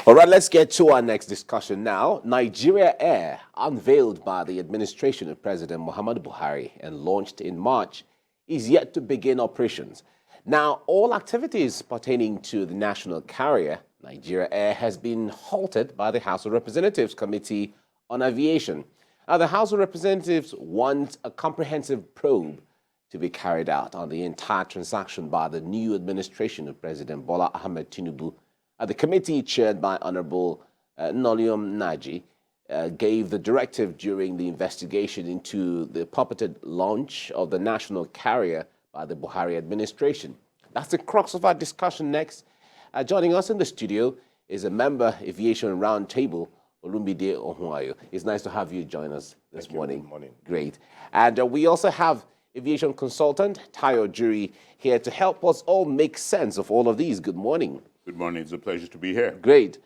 All right, let's get to our next discussion now. Nigeria Air, unveiled by the administration of President Muhammadu Buhari and launched in March, is yet to begin operations. Now, all activities pertaining to the national carrier, Nigeria Air, has been halted by the House of Representatives Committee on Aviation. Now, the House of Representatives want a comprehensive probe to be carried out on the entire transaction by the new administration of President Bola Ahmed Tinubu. The committee, chaired by Honorable Nnoliom Nnaji, gave the directive during the investigation into the purported launch of the national carrier by the Buhari administration. That's the crux of our discussion next. Joining us in the studio is a member Aviation Roundtable, Olumide Ohunayo. It's nice to have you join us this morning. Good morning. Great. And we also have aviation consultant Tayo Jury here to help us all make sense of all of these. Good morning. Good morning. It's a pleasure to be here. Great.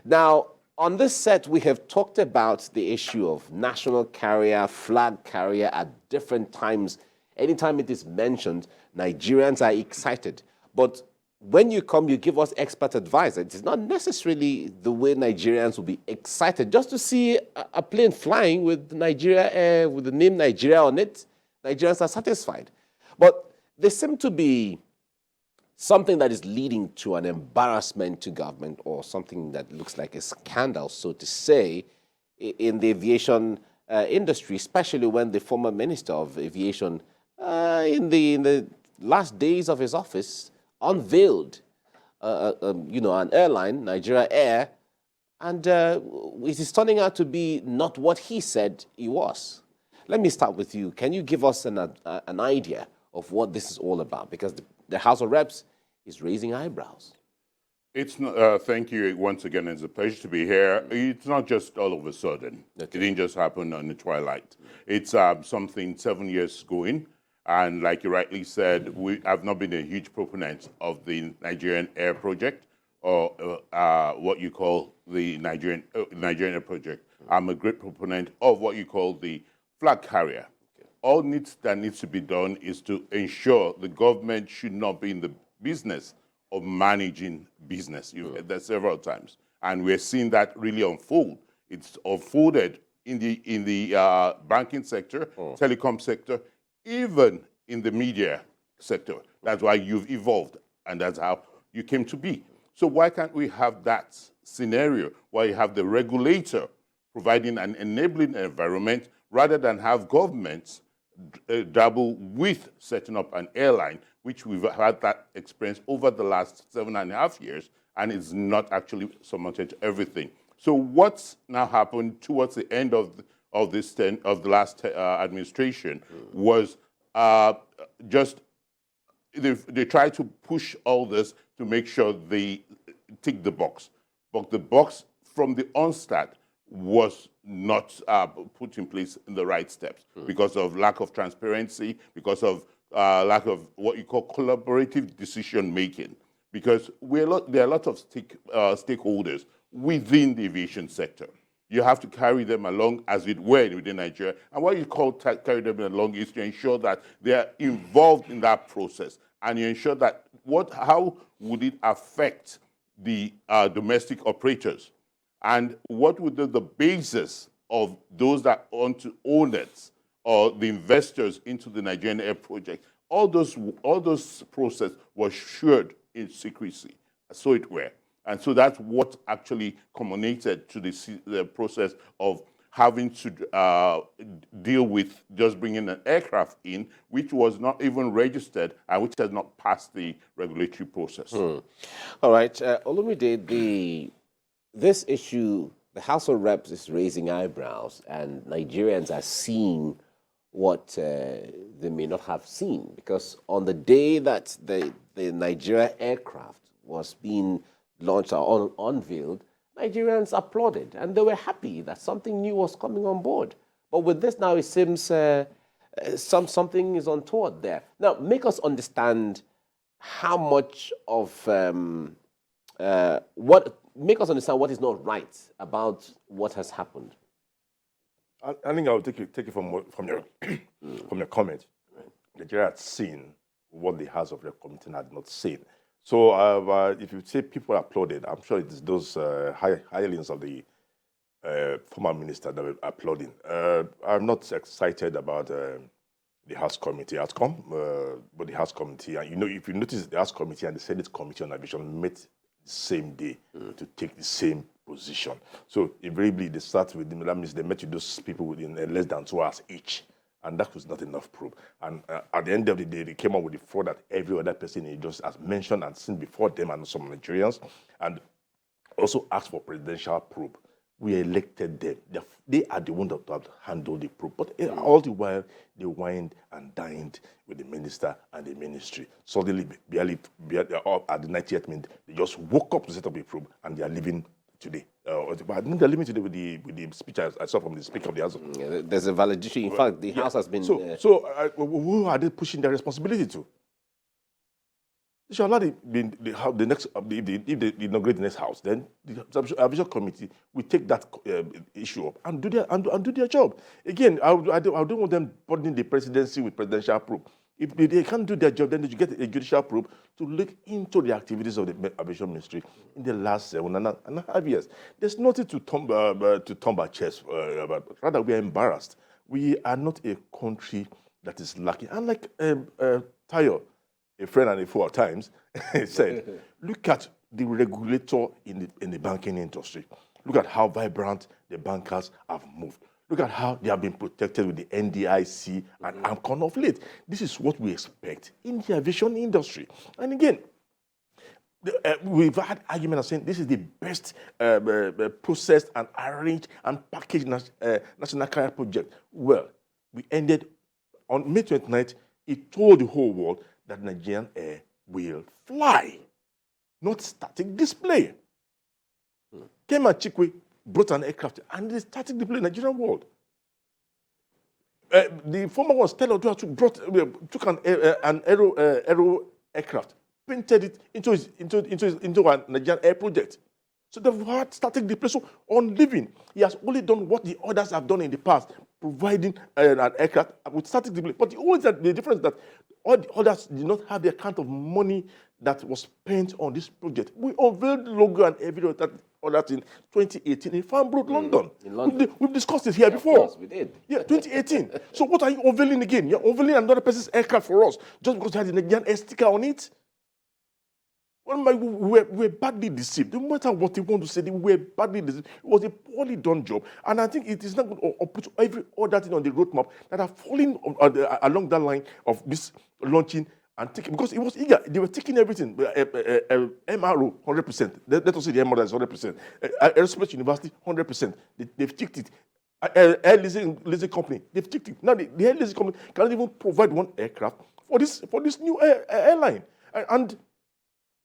Now, on this set, we have talked about the issue of national carrier, flag carrier at different times. Anytime it is mentioned, Nigerians are excited. But when you come, you give us expert advice. It is not necessarily the way Nigerians will be excited. Just to see a plane flying with Nigeria Air, with the name Nigeria on it, Nigerians are satisfied. But there seem to be something that is leading to an embarrassment to government, or something that looks like a scandal, so to say, in the aviation industry, especially when the former Minister of Aviation, in the last days of his office, unveiled an airline, Nigeria Air, and it is turning out to be not what he said it was. Let me start with you. Can you give us an idea of what this is all about? Because the House of Reps is raising eyebrows. It's not, thank you once again. It's a pleasure to be here. It's not just all of a sudden. Okay. It didn't just happen on the twilight. It's something 7 years going. And like you rightly said, I've not been a huge proponent of the Nigerian Air project, or what you call the Nigerian Air project. I'm a great proponent of what you call the flag carrier. Okay. All that needs to be done is to ensure the government should not be in the business of managing business. You've heard that several times, and we're seeing that really unfold. It's unfolded in the banking sector, telecom sector, even in the media sector. That's why you've evolved, and that's how you came to be. So why can't we have that scenario where you have the regulator providing an enabling environment, rather than have governments dabble with setting up an airline, which we've had that experience over the last 7.5 years, and it's not actually surmounted everything. So what's now happened towards the end of the last administration was just they tried to push all this to make sure they tick the box, but the box from the onset was not put in place in the right steps because of lack of transparency, because of lack of what you call collaborative decision making. Because there are a lot of stakeholders within the aviation sector. You have to carry them along as it were within Nigeria. And what you call carry them along is to ensure that they are involved in that process, and you ensure that how would it affect the domestic operators. And what would be the basis of those that want to own it, or the investors into the Nigerian Air project? All those process was assured in secrecy, so it were. And so that's what actually culminated to the process of having to deal with just bringing an aircraft in, which was not even registered and which has not passed the regulatory process. All right, Olumide, this issue, the House of Reps is raising eyebrows, and Nigerians are seeing what they may not have seen, because on the day that the Nigeria aircraft was being launched or unveiled, Nigerians applauded, and they were happy that something new was coming on board. But with this now, it seems something is untoward there. Now, make us understand how much of make us understand what is not right about what has happened. I think I'll take it from your from your comment. Nigeria had seen what the House of Representatives had not seen. So if you say people applauded, I'm sure it's those hirelings of the former minister that were applauding. I'm not excited about the House Committee outcome, but the House Committee, and if you notice, the House Committee and the Senate Committee on Aviation met the same day to take the same position. So invariably, they start with them. That means they met with those people within less than 2 hours each. And that was not enough proof. And at the end of the day, they came up with the fraud that every other person in just has mentioned and seen before them and some Nigerians, and also asked for presidential proof. We elected them. They are the ones that have handled the proof. But all the while, they wined and dined with the minister and the ministry. Suddenly, barely at the 90th minute, they just woke up to set up a proof, and they are leaving today. I think they're leaving today with the speech I saw from the Speaker of the House. Yeah, there's a validity. In fact, the House has been... So who are they pushing their responsibility to? They should allow the next, if they inaugurate the next House, then the Aviation Committee will take that issue up and do their job. Again, I don't want them burdening the presidency with presidential proof. If they can't do their job, then they should get a judicial proof to look into the activities of the Aviation Ministry in the last 7.5 years. There's nothing to thumb our chest about. Rather, we are embarrassed. We are not a country that is lacking. Unlike Tayo, a friend and a foe at times, said, look at the regulator in the banking industry. Look at how vibrant the bankers have moved. Look at how they have been protected with the NDIC and AMCON of late. This is what we expect in the aviation industry. And again, we've had arguments saying this is the best processed and arranged and packaged national carrier project. Well, we ended on May 29th. It told the whole world that Nigerian Air will fly, not static display. Came and Chikwe brought an aircraft and they started to play Nigerian world. The former one, Stella took an aero aircraft, painted it into a Nigerian air project. So they've had static display. So on living, he has only done what the others have done in the past, providing an aircraft with static display. But the difference is that all the others did not have the account of money that was spent on this project. We unveiled the logo and every other thing 2018 in Farnborough, London. In London. We've discussed it here before. Of course, we did. Yeah, 2018. So what are you unveiling again? You're unveiling another person's aircraft for us just because it has the Nigerian air sticker on it? Well, we're badly deceived. No matter what they want to say, we're badly deceived. It was a poorly done job. And I think it is not going to put every other thing on the roadmap that are falling along that line of this launching and taking, because it was eager. They were taking everything. MRO, 100%. Let us say the MRO is 100%. Aerospace University, 100%. They've ticked it. Air leasing company, they've ticked it. Now the air leasing company cannot even provide one aircraft for this new airline. And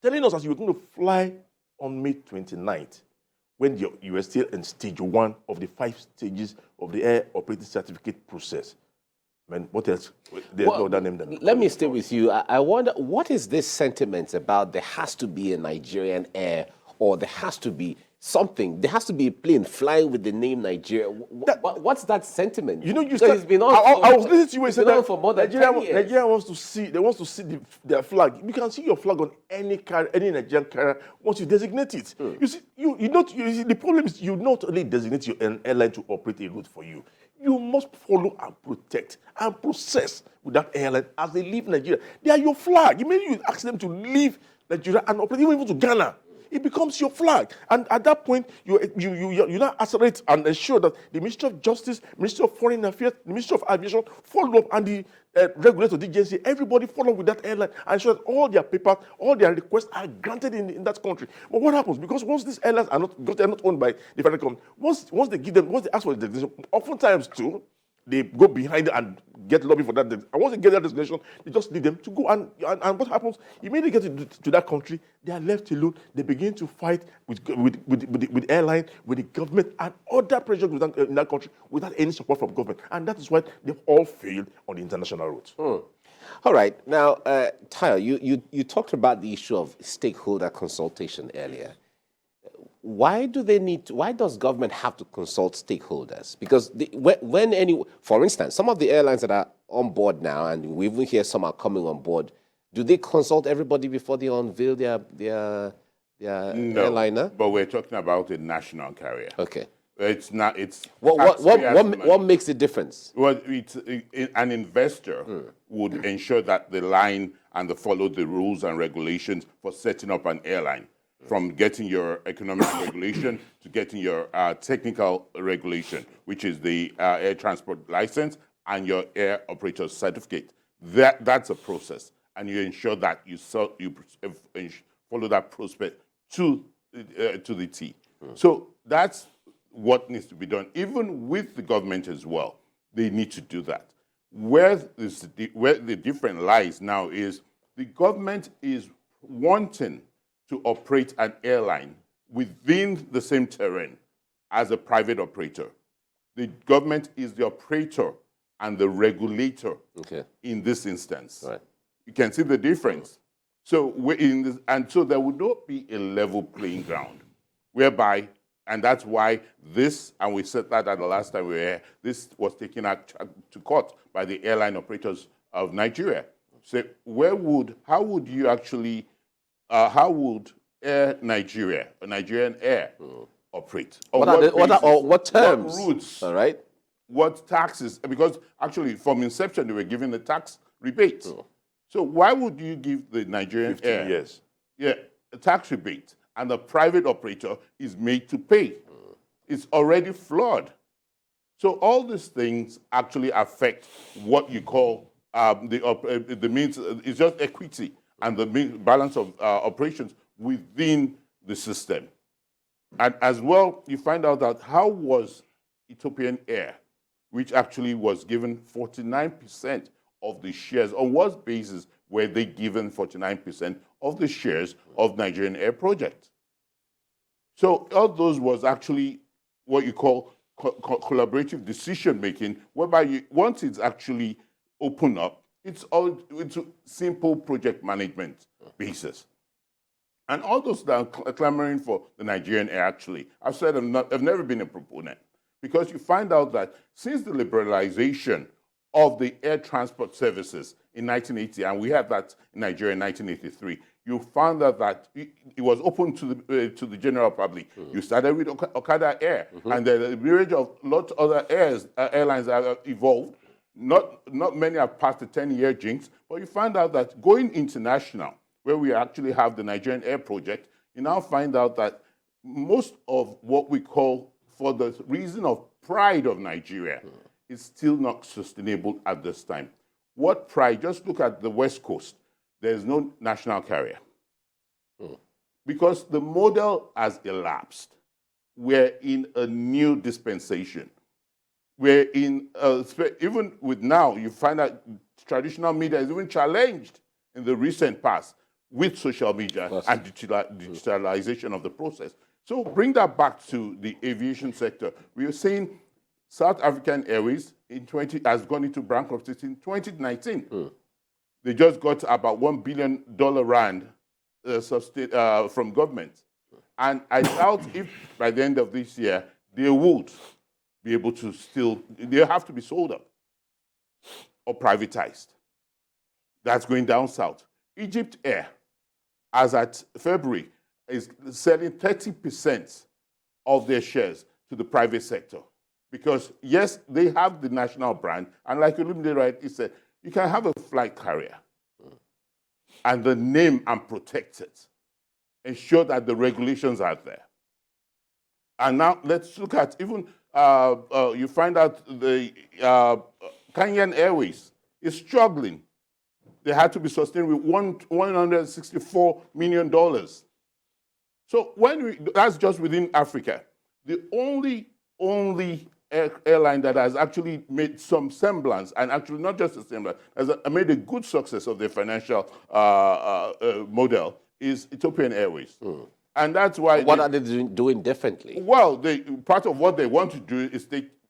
telling us that you were going to fly on May 29th when you were still in stage 1 of the 5 stages of the air operating certificate process. Man, what else? There's no other name than. Let me stay with you. I wonder, what is this sentiment about there has to be a Nigerian air, or there has to be something, there has to be a plane flying with the name Nigeria? What's that sentiment? You know, it's been on I was listening to you and said that for more than 10 years. Nigeria wants to see their flag. You can see your flag on any Nigerian carrier once you designate it. You see, the problem is you not only designate an airline to operate a route for you. You must follow and protect and process with that airline as they leave Nigeria. They are your flag. Immediately you ask them to leave Nigeria and operate even to Ghana, it becomes your flag. And at that point, you now accelerate and ensure that the Ministry of Justice, Ministry of Foreign Affairs, the Ministry of Aviation follow up, and the regulator, the agency, everybody follow with that airline and ensure that all their papers, all their requests are granted in that country. But what happens? Because once these airlines are not, because they're not owned by the federal government, once they ask for the designation, oftentimes too, they go behind and get lobby for that. And once they get that designation, they just leave them to go. And what happens? Immediately get to that country, they are left alone. They begin to fight with airline, with the government, and other pressures in that country without any support from government. And that is why they've all failed on the international route. All right. Now, Tayo, you talked about the issue of stakeholder consultation earlier. Why does government have to consult stakeholders? Because for instance, some of the airlines that are on board now, and we even hear some are coming on board, Do they consult everybody before they unveil their No, airliner? but we're talking about a national carrier. Okay. It's not. It's What makes the difference? Well, an investor would ensure that the line and follow the rules and regulations for setting up an airline, from getting your economic regulation to getting your technical regulation, which is the air transport license and your air operator certificate. That's a process, and you ensure that you follow that process to the T. So that's what needs to be done, even with the government as well. They need to do that. Where the difference lies now is the government is wanting to operate an airline within the same terrain as a private operator. The government is the operator and the regulator in this instance. Right. You can see the difference. So so there would not be a level playing ground, whereby. And that's why this, and we said that at the last time we were here, this was taken to court by the airline operators of Nigeria. So how would Air Nigeria, or Nigerian Air, operate? What terms? What routes? All right. What taxes? Because actually from inception they were given the tax rebate. So why would you give the Nigerian 15 Air years. a tax rebate? And the private operator is made to pay. It's already flawed. So all these things actually affect what you call the means. It's just equity and the balance of operations within the system. And as well, you find out that how was Ethiopian Air, which actually was given 49% of the shares, on what basis were they given 49% of the shares of Nigerian Air project? So all those was actually what you call collaborative decision-making, whereby once it's actually opened up, it's a simple project management basis. And all those that are clamoring for the Nigerian Air, actually, I've said I've never been a proponent, because you find out that since the liberalization of the air transport services in 1980, and we had that in Nigeria in 1983, you found out that it was open to the general public. You started with Okada Air, and the myriad of lots of other airlines have evolved. Not many have passed the 10-year jinx, but you find out that going international, where we actually have the Nigerian Air project, you now find out that most of what we call, for the reason of pride of Nigeria, is still not sustainable at this time. What pride? Just look at the West Coast. There's no national carrier. Because the model has elapsed. We're in a new dispensation. We're in, even with now, you find that traditional media is even challenged in the recent past with social media and digitalization of the process. So bring that back to the aviation sector. We are saying South African Airways has gone into bankruptcy in 2019. They just got about $1 billion rand from government. And I doubt if by the end of this year, they would be able to they have to be sold up or privatized. That's going down south. Egypt Air, as at February, is selling 30% of their shares to the private sector. Because, yes, they have the national brand, and like Olumide rightly said, you can have a flight carrier and the name and protect it. Ensure that the regulations are there. And now let's look at even, you find out the Kenyan Airways is struggling. They had to be sustained with $164 million. So that's just within Africa. The only airline that has actually made some semblance, and actually not just a semblance, has made a good success of their financial model, is Ethiopian Airways. And that's why... What are they doing differently? Well, part of what they want to do is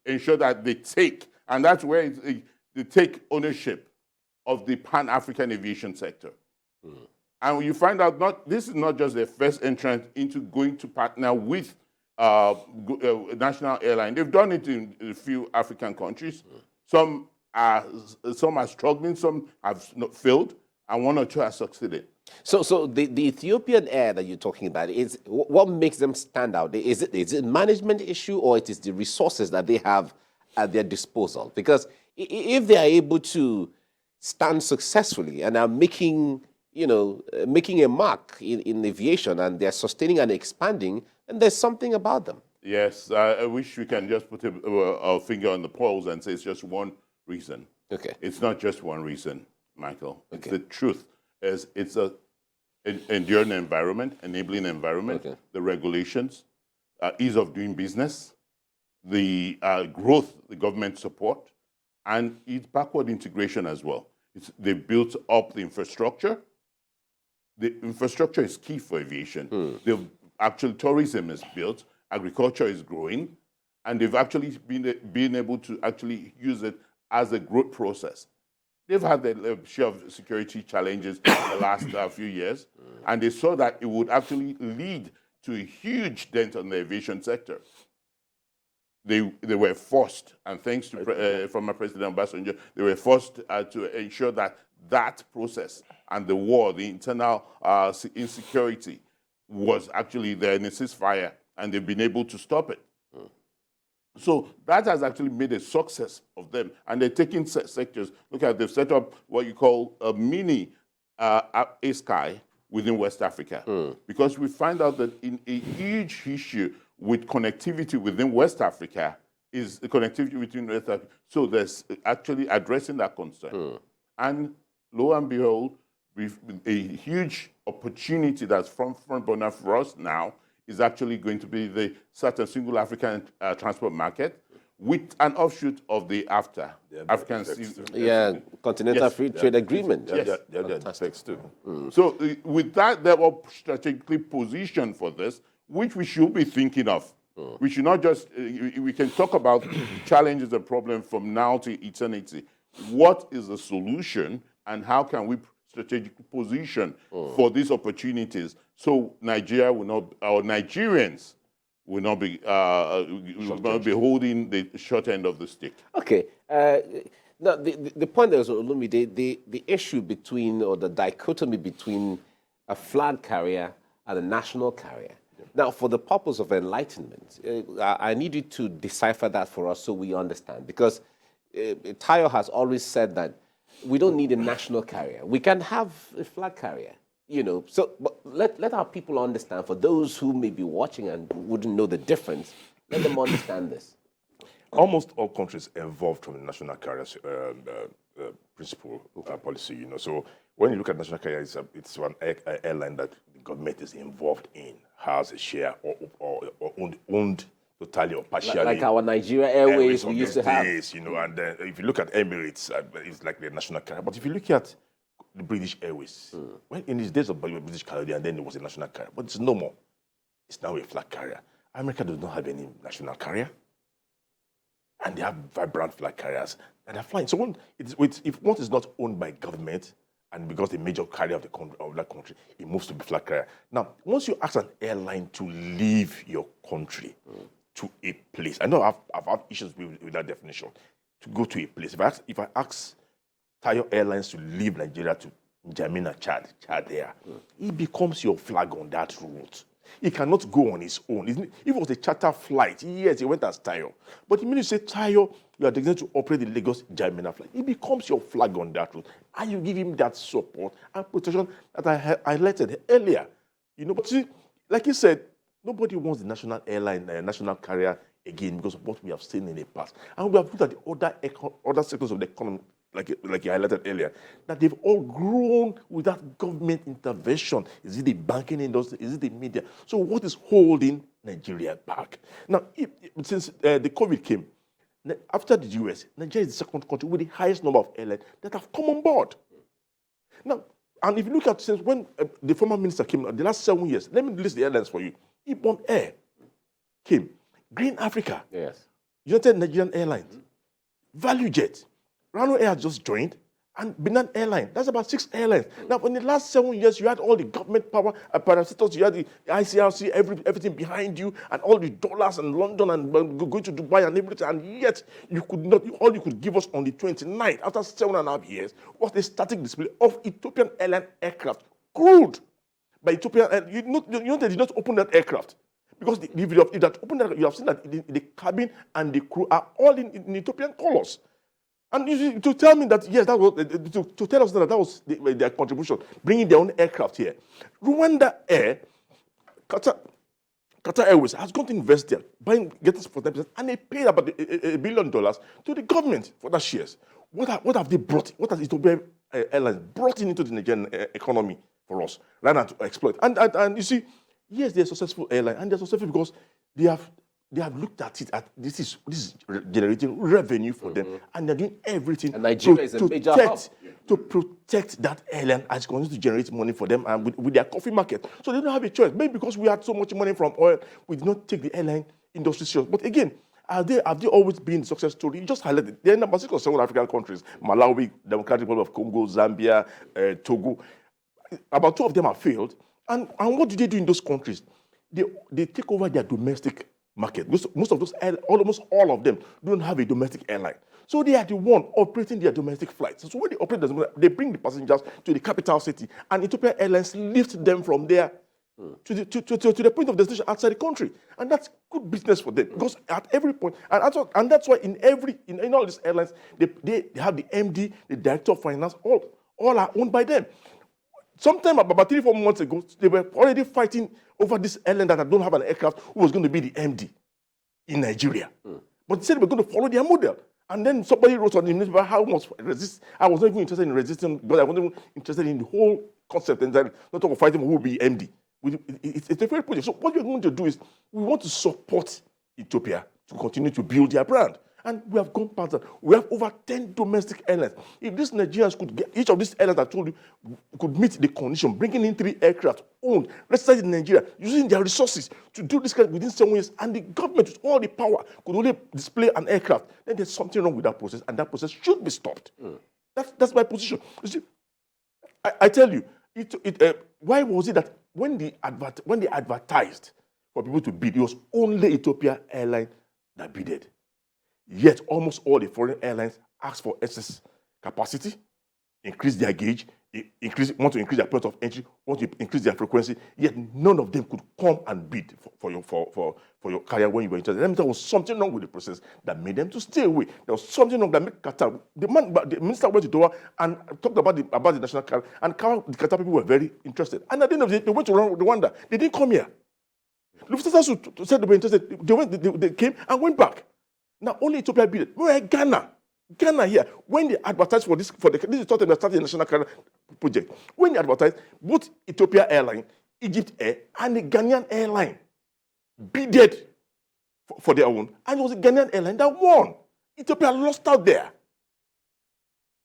ensure that they take, and that's where they take ownership of the Pan-African aviation sector. And you find out this is not just their first entrance into going to partner with national airline. They've done it in a few African countries. Some are struggling, some have not failed, and one or two have succeeded. So the Ethiopian Air that you're talking about, is what makes them stand out? Is it a management issue, or it is the resources that they have at their disposal? Because if they are able to stand successfully and are making a mark in aviation, and they're sustaining and expanding, then there's something about them. Yes, I wish we can just put a finger on the pulse and say it's just one reason. Okay. It's not just one reason, Michael. It's the truth. It's an enduring environment, enabling environment, the regulations, ease of doing business, the growth, the government support, and it's backward integration as well. They built up the infrastructure. The infrastructure is key for aviation. Actually, tourism is built, agriculture is growing, and they've actually been able to actually use it as a growth process. They've had their share of security challenges in the last few years, and they saw that it would actually lead to a huge dent on the aviation sector. They were forced, and thanks to former President Obasanjo, they were forced to ensure that that process and the war, the internal insecurity, was actually there in a ceasefire, and they've been able to stop it. So that has actually made a success of them. And they're taking sectors. Look at, they've set up what you call a mini A-Sky within West Africa. Because we find out that in a huge issue with connectivity within West Africa is the connectivity between West Africa. So there's actually addressing that concern. And lo and behold, with a huge opportunity that's front burner for us now is actually going to be the certain single African transport market with an offshoot of the AfTA, African Continental Free Trade Agreement. Yes, too. So with that, they were strategically positioned for this, which we should be thinking of. We should not just, we can talk about challenges and problems from now to eternity. What is the solution, and how can we strategically position for these opportunities so Nigeria will not, our Nigerians will not be holding the short end of the stick. Okay. Now, the point there is, the issue between, or the dichotomy between a flag carrier and a national carrier. Now, for the purpose of enlightenment, I need you to decipher that for us so we understand. Because Tayo has always said that we don't need a national carrier. We can have a flag carrier, So but let our people understand, for those who may be watching and wouldn't know the difference, let them understand this. Almost all countries evolved from the national carriers principle policy, So when you look at national carrier, it's an airline that the government is involved in, has a share or owned totally or partially. Like our Nigeria Airways we used to have. And then if you look at Emirates, it's like the national carrier. But if you look at the British Airways, when in these days of British Caribbean, then it was a national carrier. But it's no more. It's now a flag carrier. America does not have any national carrier. And they have vibrant flag carriers that are flying. So if one is not owned by government, and because the major carrier of that country, it moves to be flag carrier. Now, once you ask an airline to leave your country to a place, I know I've had issues with that definition, to go to a place. If I ask Tayo Airlines to leave Nigeria to N'Djamena, Chad there, it becomes your flag on that route. He cannot go on his own. If it was a charter flight, yes, he went as Tayo. But the minute you say, Tayo, you are designated to operate the Lagos-N'Djamena flight, it becomes your flag on that route. And you give him that support and protection that I highlighted earlier. But see, like you said, nobody wants the national airline, national carrier again because of what we have seen in the past. And we have looked at the other sectors of the economy, like you highlighted earlier, that they've all grown without government intervention. Is it the banking industry? Is it the media? So what is holding Nigeria back? Now, since the COVID came, after the US, Nigeria is the second country with the highest number of airlines that have come on board. Now, and if you look at since when the former minister came, the last 7 years, let me list the airlines for you. Ibom Air came, Green Africa, yes, United Nigerian Airlines, ValueJet, Rano Air has just joined, and Benin Airline. That's about 6 airlines. Now, in the last 7 years, you had all the government power apparatus, you had the ICRC, everything behind you, and all the dollars and London and going to Dubai and everything, and yet you could not, all you could give us on the 29th, after 7.5 years, was the static display of Ethiopian Airline aircraft, crewed by Ethiopian. You know they did not open that aircraft. Because if you have opened that, you have seen that the cabin and the crew are all in Ethiopian colors. And to tell me that, yes, that was, to tell us that was their contribution, bringing their own aircraft here. Rwanda Air, Qatar Airways has gone to invest there, getting for 10%, and they paid about $1 billion to the government for that shares. What have they brought? What has Ethiopian Airlines brought into the Nigerian economy for us, rather than to exploit? And you see, yes, they're a successful airline, and they're successful because they have looked at it. This is generating revenue for them, and they're doing everything and Nigeria is a major hub. To protect that airline as it continues to generate money for them and with their coffee market. So they don't have a choice. Maybe because we had so much money from oil, we did not take the airline industry serious. But again, have they always been a success story? You just highlighted. They're number 6 or 7 African countries: Malawi, Democratic Republic of Congo, Zambia, Togo. About 2 of them have failed. And what do they do in those countries? They take over their domestic market. Most of those, almost all of them, don't have a domestic airline. So they are the one operating their domestic flights. So when they operate, they bring the passengers to the capital city, and Ethiopian Airlines lift them from there to the point of destination outside the country. And that's good business for them, because at every point, and that's why in all these airlines, they have the MD, the director of finance, all are owned by them. Sometime about 3-4 months ago, they were already fighting over this airline that don't have an aircraft who was going to be the MD in Nigeria. But they said they were going to follow their model. And then somebody wrote on the newspaper how much resist. I was not even interested in resisting, but I wasn't even interested in the whole concept and not talk about fighting who will be MD. It's a fair project. So what we're going to do is we want to support Ethiopia to continue to build their brand. And we have gone past that. We have over 10 domestic airlines. If these Nigerians could get, each of these airlines I told you, could meet the condition, bringing in 3 aircraft owned, registered in Nigeria, using their resources to do this within 7 years, and the government with all the power could only display an aircraft, then there's something wrong with that process, and that process should be stopped. That's my position. You see, I tell you, why was it that when they advertised for people to bid, it was only Ethiopia Airline that bidded? Yet almost all the foreign airlines ask for excess capacity, increase their gauge, want to increase their point of entry, want to increase their frequency. Yet none of them could come and bid for your carrier when you were interested. Let me tell you, there was something wrong with the process that made them to stay away. There was something wrong that made Qatar. The minister went to Doha and talked about the national carrier, and the Qatar people were very interested. And at the end of the day, they went to Rwanda. They didn't come here. Lufthansa said they were interested. They came and went back. Now only Ethiopia bid it. We're Ghana here. When they advertised this is thought they started the national carrier project. When they advertised, both Ethiopia Airline, Egypt Air, and the Ghanaian Airline bidded for their own, and it was the Ghanaian Airline that won. Ethiopia lost out there.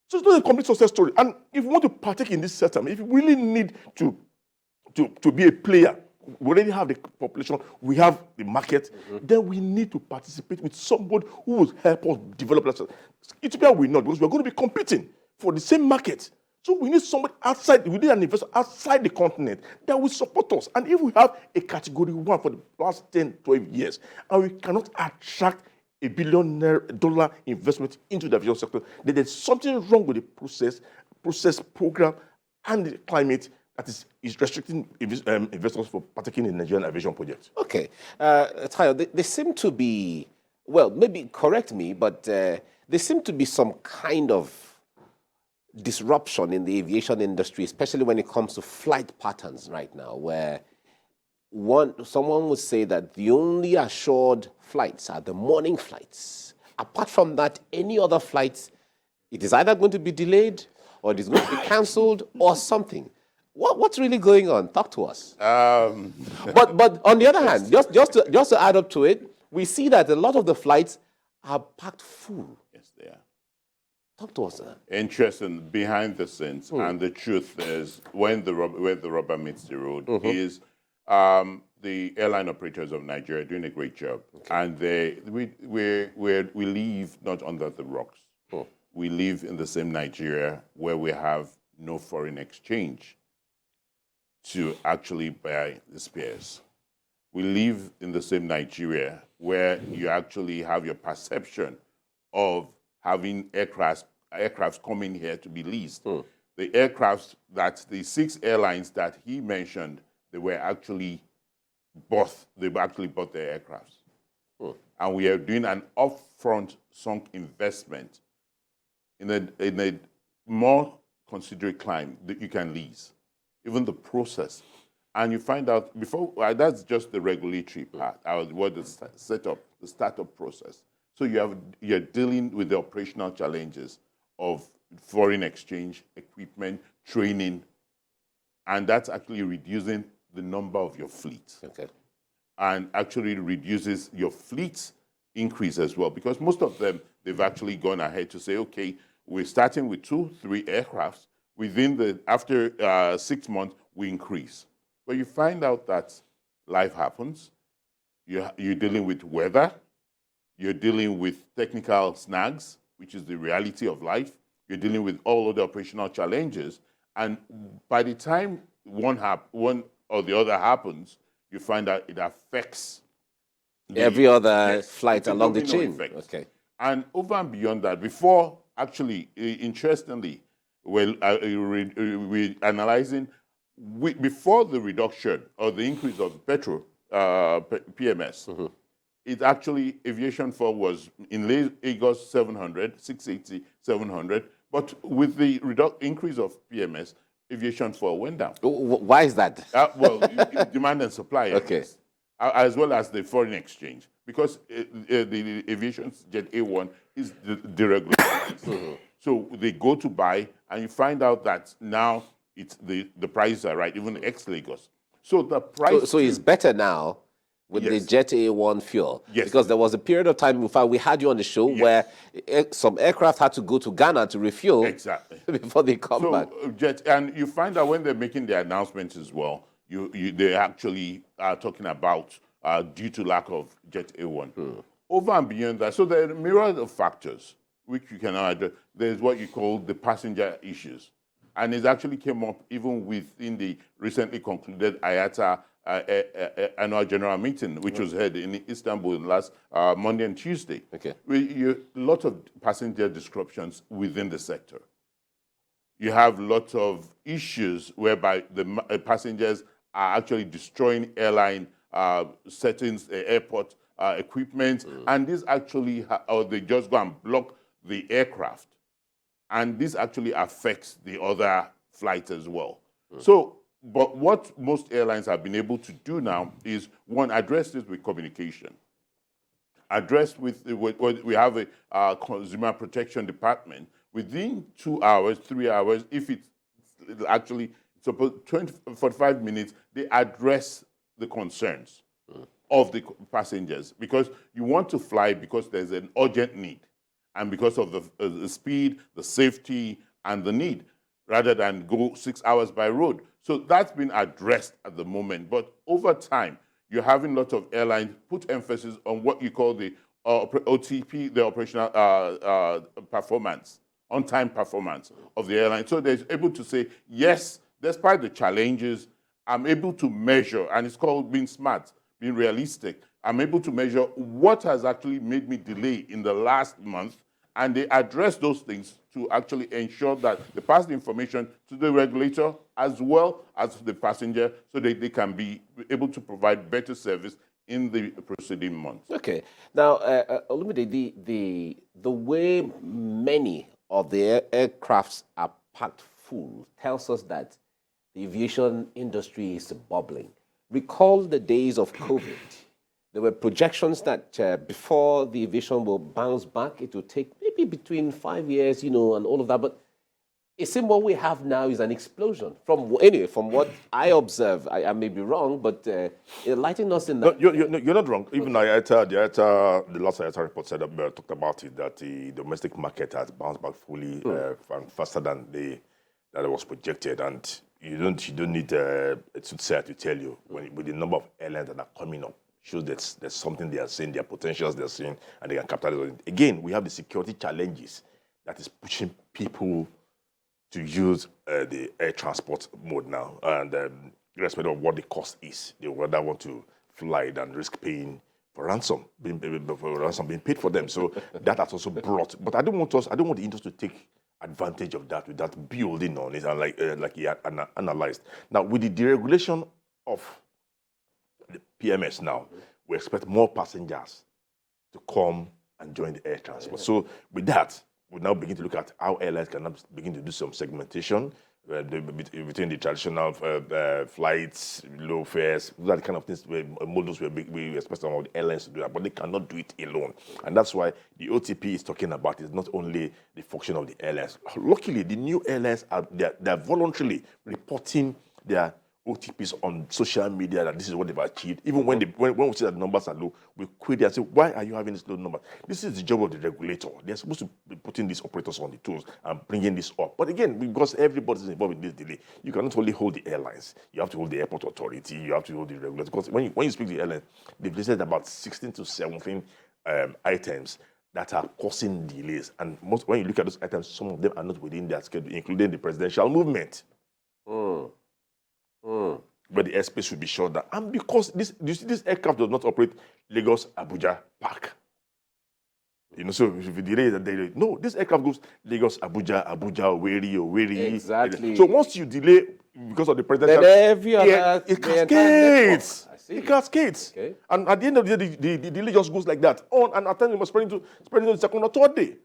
So it's not a complete success story. And if we want to partake in this settlement, if we really need to be a player, we already have the population, we have the market, then we need to participate with somebody who will help us develop that. Ethiopia will not, because we're going to be competing for the same market. So we need somebody outside, we need an investor outside the continent that will support us. And if we have a category 1 for the last 10, 12 years, and we cannot attract $1 billion investment into the aviation sector, then there's something wrong with the process program and the climate that is restricting investors from partaking in Nigerian aviation projects. Okay. Tayo, they seem to be, well, maybe correct me, but there seem to be some kind of disruption in the aviation industry, especially when it comes to flight patterns right now, where someone would say that the only assured flights are the morning flights. Apart from that, any other flights, it is either going to be delayed, or it is going to be cancelled, or something. What's really going on? Talk to us. But on the other hand, just to add up to it, we see that a lot of the flights are packed full. Yes, they are. Talk to us. Interesting, behind the scenes, and the truth is, where the rubber meets the road, is the airline operators of Nigeria doing a great job, and we leave not under the rocks. we live in the same Nigeria where we have no foreign exchange to actually buy the spares. We live in the same Nigeria where you actually have your perception of having aircrafts coming here to be leased. The aircrafts that the 6 airlines that he mentioned, they actually bought their aircrafts. And we are doing an upfront sunk investment in a more considerate climb that you can lease, even the process. And you find out before, that's just the regulatory part, what the setup, the startup process. So you're dealing with the operational challenges of foreign exchange, equipment, training, and that's actually reducing the number of your fleet. Okay. And actually reduces your fleet increase as well, because most of them, they've actually gone ahead to say, okay, we're starting with 2, 3 aircrafts. After 6 months, we increase. But you find out that life happens. You're dealing with weather. You're dealing with technical snags, which is the reality of life. You're dealing with all of the operational challenges. And by the time one or the other happens, you find out it affects every other flight along the chain. Effect. Okay. And over and beyond that, before actually, interestingly, we're analyzing before the reduction or the increase of petrol PMS. It actually, aviation fuel was in late August 680, 700. But with the increase of PMS, aviation fuel went down. Why is that? Well, demand and supply, okay, as well as the foreign exchange, because the aviation jet A1 is deregulated. So they go to buy, and you find out that now the prices are right, even ex-Lagos. So the price. So it's better now with the Jet A1 fuel. Yes. Because there was a period of time, in fact, we had you on the show where some aircraft had to go to Ghana to refuel before they come back. And you find out when they're making their announcements as well, they actually are talking about due to lack of Jet A1. Over and beyond that, so there are a myriad of factors which you can address. There's what you call the passenger issues. And it actually came up even within the recently concluded IATA annual general meeting, which was held in Istanbul last Monday and Tuesday. Okay. A lot of passenger disruptions within the sector. You have lots of issues whereby the passengers are actually destroying airline settings, airport equipment, and this actually, or they just go and block the aircraft. And this actually affects the other flights as well. So, but what most airlines have been able to do now is, one, address this with communication. Address with we have a consumer protection department. Within 2 hours, 3 hours, if it's actually supposed 45 minutes, they address the concerns of the passengers, because you want to fly because there's an urgent need, and because of the speed, the safety, and the need, rather than go 6 hours by road. So that's been addressed at the moment. But over time, you're having lots of airlines put emphasis on what you call the OTP, the operational performance, on-time performance of the airline. So they're able to say, yes, despite the challenges, I'm able to measure, and it's called being smart, being realistic. I'm able to measure what has actually made me delay in the last month, and they address those things to actually ensure that they pass the information to the regulator as well as the passenger, so that they can be able to provide better service in the preceding months. Okay. Now, Olumide, the way many of the aircrafts are packed full tells us that the aviation industry is bubbling. Recall the days of COVID. There were projections that before the aviation will bounce back, it will take maybe between 5 years, and all of that. But it seems what we have now is an explosion. From what I observe, I may be wrong, but enlighten us in that. No, you're not wrong. Even the last IATA report talked about it, that the domestic market has bounced back fully and faster than it was projected. And you don't need a soothsayer to tell you, with the number of airlines that are coming up, shows that there's something they are seeing, their potentials they're seeing, and they can capitalize on it. Again, we have the security challenges that is pushing people to use the air transport mode now. And irrespective of what the cost is, they would rather want to fly than risk paying for ransom, being paid for them. So that has also brought. But I don't want the industry to take advantage of that without building on it, and like he had analyzed. Now, with the deregulation of the PMS now, we expect more passengers to come and join the air transport. So with that, we now begin to look at how airlines can now begin to do some segmentation between the traditional flights, low fares, those are the kind of things, models we expect some of the airlines to do that, but they cannot do it alone. And that's why the OTP is talking about is not only the function of the airlines. Luckily, the new airlines they're voluntarily reporting their OTPs on social media that this is what they've achieved. Even when we see that the numbers are low, we query and say, why are you having this low number? This is the job of the regulator. They're supposed to be putting these operators on the tools and bringing this up. But again, because everybody's involved in this delay, you cannot only hold the airlines. You have to hold the airport authority. You have to hold the regulator. Because when you speak to the airlines, they've listed about 16 to 17 items that are causing delays. And when you look at those items, some of them are not within their schedule, including the presidential movement. Where the airspace should be shut down. And because this aircraft does not operate Lagos Abuja Park. So if you delay that, no, this aircraft goes Lagos Abuja, Owerri. Exactly. So once you delay because of the presidential, then every other it cascades. I see. It cascades. Okay. And at the end of the day, the delay just goes like that on, and at times it must spread into the second or third day.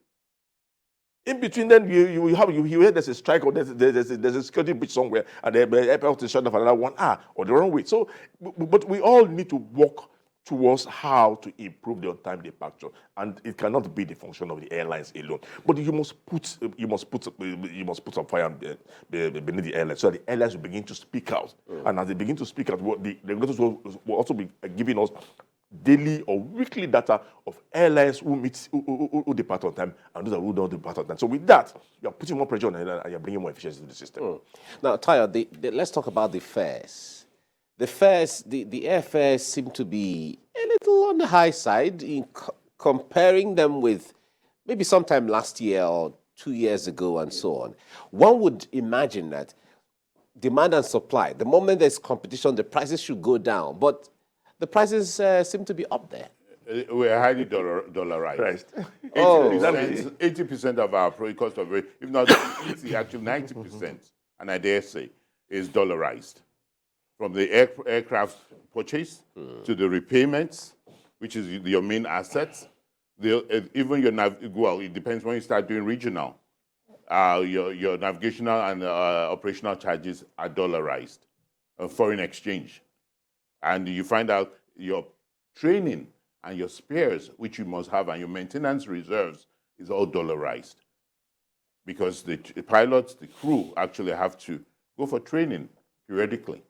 In between, then you hear there's a strike or there's a security breach somewhere, and the airport is shut down for another 1 hour or the wrong way. So, but we all need to work towards how to improve the on-time departure, and it cannot be the function of the airlines alone. But you must put some fire beneath the airlines so that the airlines will begin to speak out. And as they begin to speak out, what the regulators will also be giving us daily or weekly data of airlines who depart on time and those who don't depart on time. So with that, you're putting more pressure on the airline and you're bringing more efficiency to the system. Now, Tayo, let's talk about the fares. The fares, the airfares seem to be a little on the high side in comparing them with maybe sometime last year or 2 years ago and so on. One would imagine that demand and supply, the moment there's competition, the prices should go down. But the prices seem to be up there. We're highly dollarized. 80% of our cost of it, if not 80, actually 90%, and I dare say, is dollarized. From the aircraft purchase to the repayments, which is your main assets, even it depends when you start doing regional. Your navigational and operational charges are dollarized, foreign exchange. And you find out your training and your spares, which you must have, and your maintenance reserves is all dollarized. Because the pilots, the crew, actually have to go for training periodically.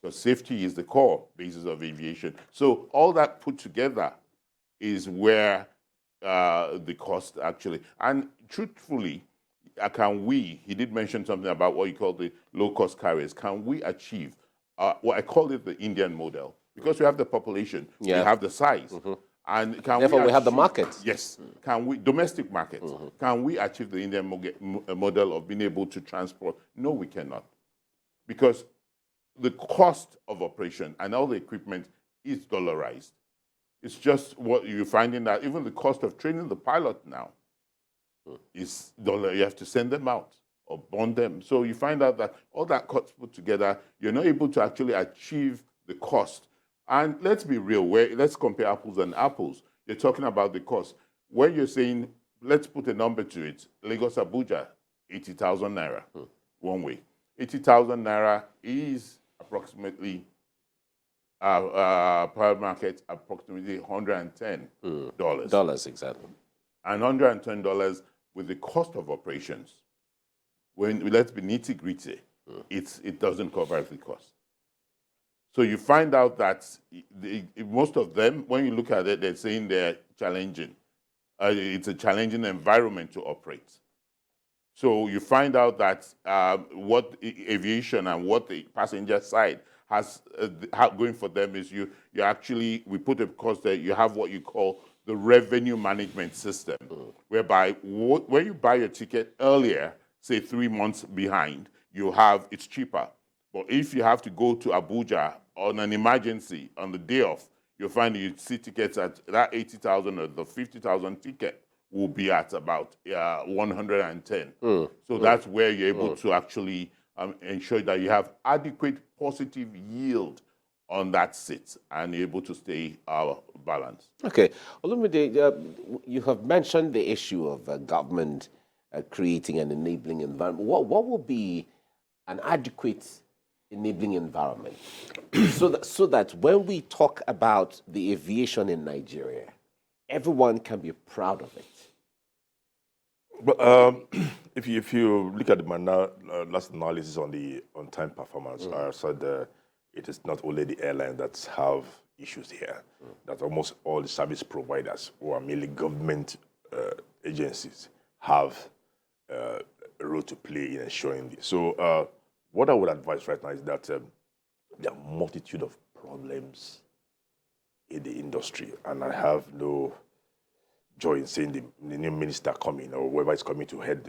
Because safety is the core basis of aviation. So all that put together is where the cost actually, and truthfully, he did mention something about what you call the low-cost carriers. Can we achieve what I call it the Indian model? Because we have the population, we have the size. And therefore, we have the market. Yes. Can we, domestic market, can we achieve the Indian model of being able to transport? No, we cannot. Because the cost of operation and all the equipment is dollarized. It's just what you're finding that even the cost of training the pilot now is dollar. You have to send them out or bond them. So you find out that all that cost put together, you're not able to actually achieve the cost. And let's be real, let's compare apples and apples. You're talking about the cost. When you're saying, let's put a number to it, Lagos Abuja, 80,000 naira, one way. 80,000 naira is approximately, per market, approximately $110. Dollars, exactly. And $110 with the cost of operations. Let's be nitty-gritty, it doesn't cover the cost. So you find out that most of them, when you look at it, they're saying they're challenging. It's a challenging environment to operate. So you find out that what aviation and what the passenger side has going for them is we put a cost there, you have what you call the revenue management system, whereby when you buy your ticket earlier, say 3 months behind, it's cheaper. But if you have to go to Abuja on an emergency on the day off, you'll find you see tickets at that 80,000 or the 50,000 ticket will be at about 110. So that's where you're able to actually ensure that you have adequate positive yield on that seat and you're able to stay balanced. Okay. Olumide, you have mentioned the issue of government creating an enabling environment. What would be an adequate enabling environment so that when we talk about the aviation in Nigeria, everyone can be proud of it? But if you look at the last analysis on the on-time performance, I said it is not only the airlines that have issues here, that almost all the service providers who are mainly government agencies have a role to play in ensuring this. So what I would advise right now is that there are a multitude of problems in the industry, and I have no joy in seeing the new minister coming or whoever is coming to head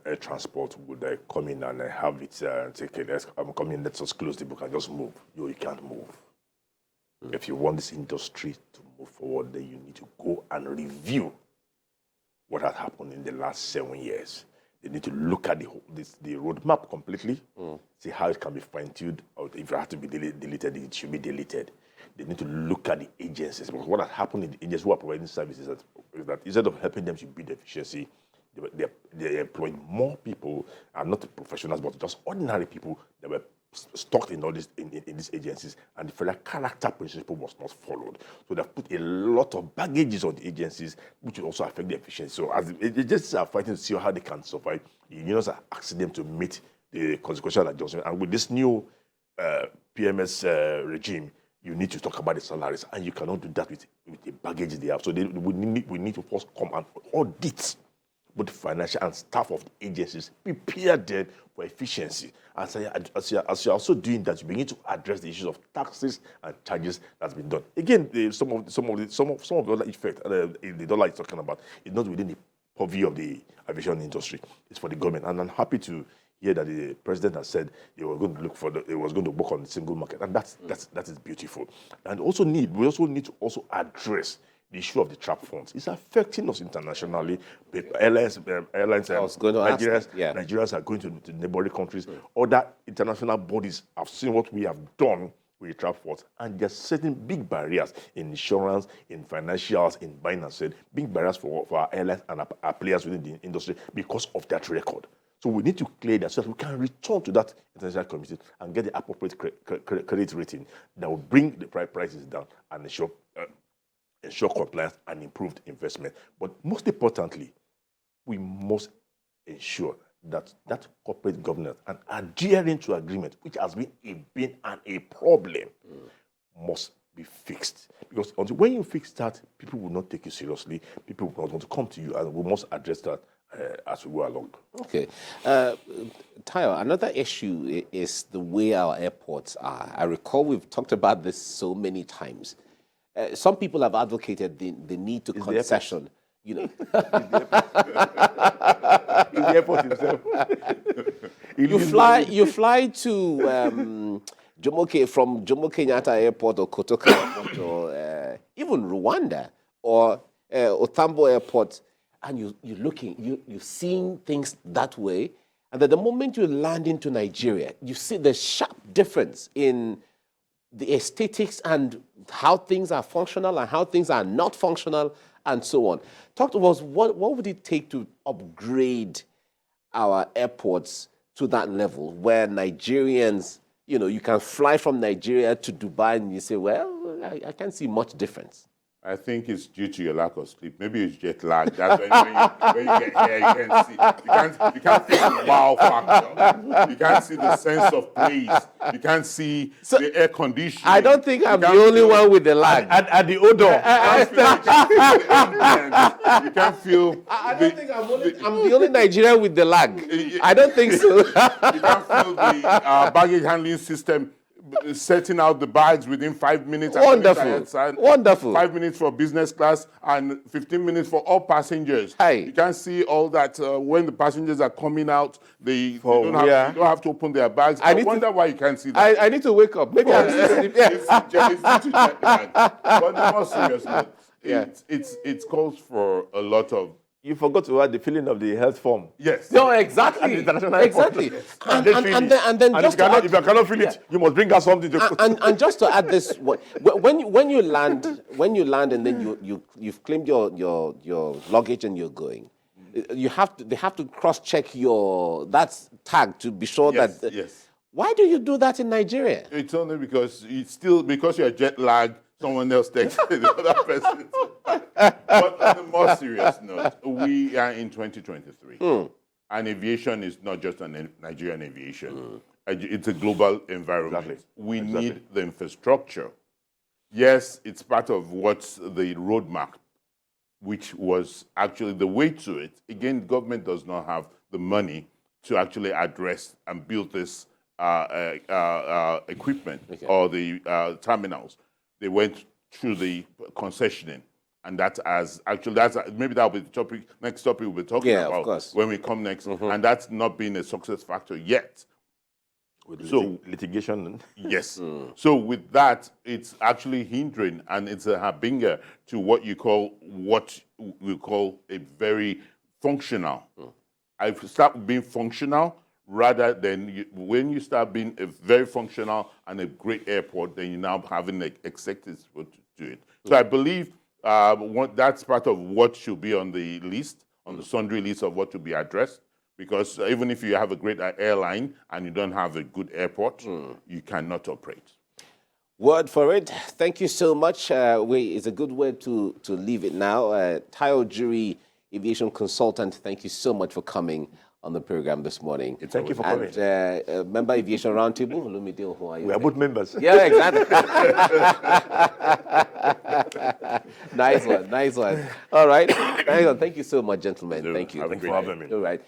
air transport would come in and have it and say, okay, I'm coming, let's just close the book and just move. You can't move. If you want this industry to move forward, then you need to go and review what has happened in the last 7 years. They need to look at the roadmap completely, see how it can be fine-tuned, or if it has to be deleted, it should be deleted. They need to look at the agencies, because what has happened in the agencies who are providing services is that instead of helping them to build efficiency, they employ more people, and not professionals, but just ordinary people that were stuck in all this in these agencies, and the federal character principle was not followed. So they've put a lot of baggages on the agencies, which will also affect the efficiency. So as the agencies are fighting to see how they can survive, the unions are asking them to meet the consequential adjustment. And with this new PMS regime, you need to talk about the salaries, and you cannot do that with the baggage they have. So we need to first come and audit both financial and staff of the agencies, prepare them for efficiency. As you're also doing that, you begin to address the issues of taxes and charges that's been done. Again, some of the other effect the dollar is talking about is not within the purview of the aviation industry. It's for the government, and I'm happy to hear that the president has said he was going to work on the single market, and that is beautiful. And we also need to address the issue of the trap funds. It's affecting us internationally. Airlines, Nigerians are going to neighboring countries. Other international bodies have seen what we have done with the trap funds, and they're setting big barriers in insurance, in financials, in buying and selling, big barriers for our airlines and our players within the industry because of that record. So we need to clear that so that we can return to that international community and get the appropriate credit rating that will bring the prices down and ensure compliance and improved investment. But most importantly, we must ensure that corporate governance and adhering to agreement, which has been a problem, must be fixed. Because when you fix that, people will not take you seriously. People will not want to come to you, and we must address that as we go along. Okay. Tayo, another issue is the way our airports are. I recall we've talked about this so many times. Some people have advocated the need to concession. You know, in the airport himself. you fly to from Jomo Kenyatta Airport or Kotoka Airport or even Rwanda or Otambo Airport, and you're seeing things that way, and at the moment you land into Nigeria, you see the sharp difference in the aesthetics and how things are functional and how things are not functional and so on. Talk to us, what would it take to upgrade our airports to that level where Nigerians, you can fly from Nigeria to Dubai and you say, well, I can't see much difference. I think it's due to your lack of sleep. Maybe it's jet lag. That's when you get here, you can see. You can't feel the wow factor. You can't see the sense of place. You can't see the air conditioning. I don't think I'm the only one with the lag. And the odor. You can't feel. I don't think I'm the only Nigerian with the lag. I don't think so. You can't feel the baggage handling system setting out the bags within 5 minutes. Wonderful. Wonderful. 5 minutes for business class and 15 minutes for all passengers. Hey. You can see all that when the passengers are coming out. They don't have to open their bags. I wonder why you can't see that. I need to wake up. Maybe I'm sleeping. But on a more serious note, it calls for a lot of. You forgot to add the filling of the health form. Yes. No, exactly. Exactly. And then just if you cannot fill it, you must bring us something to. And just to add this, when you land and then you've claimed your luggage and you're going, they have to cross-check that's tag to be sure that. Yes. Why do you do that in Nigeria? It's only because you're jet lagged. Someone else takes the other person. But on a more serious note, we are in 2023. And aviation is not just a Nigerian aviation. It's a global environment. Exactly. We need the infrastructure. Yes, it's part of what's the roadmap, which was actually the way to it. Again, government does not have the money to actually address and build this equipment or the terminals. They went through the concessioning, and maybe that'll be the next topic we'll be talking about of course. when we come next. And that's not been a success factor yet. With litigation. Yes. So with that, it's actually hindering, and it's a harbinger to what we call a very functional. I've started being functional. Rather than when you start being a very functional and a great airport, then you're now having the executives to do it. So I believe that's part of what should be on the list, on the sundry list of what to be addressed. Because even if you have a great airline and you don't have a good airport, you cannot operate. Word for it. Thank you so much. It's a good way to leave it now. Tayo Jury, aviation consultant, thank you so much for coming on the program this morning. Thank you for coming. And member Aviation Roundtable, Olumide, who are you? We are both members. Yeah, exactly. Nice one. All right. Thank you so much, gentlemen. Thank you. Thank you for having me. All right.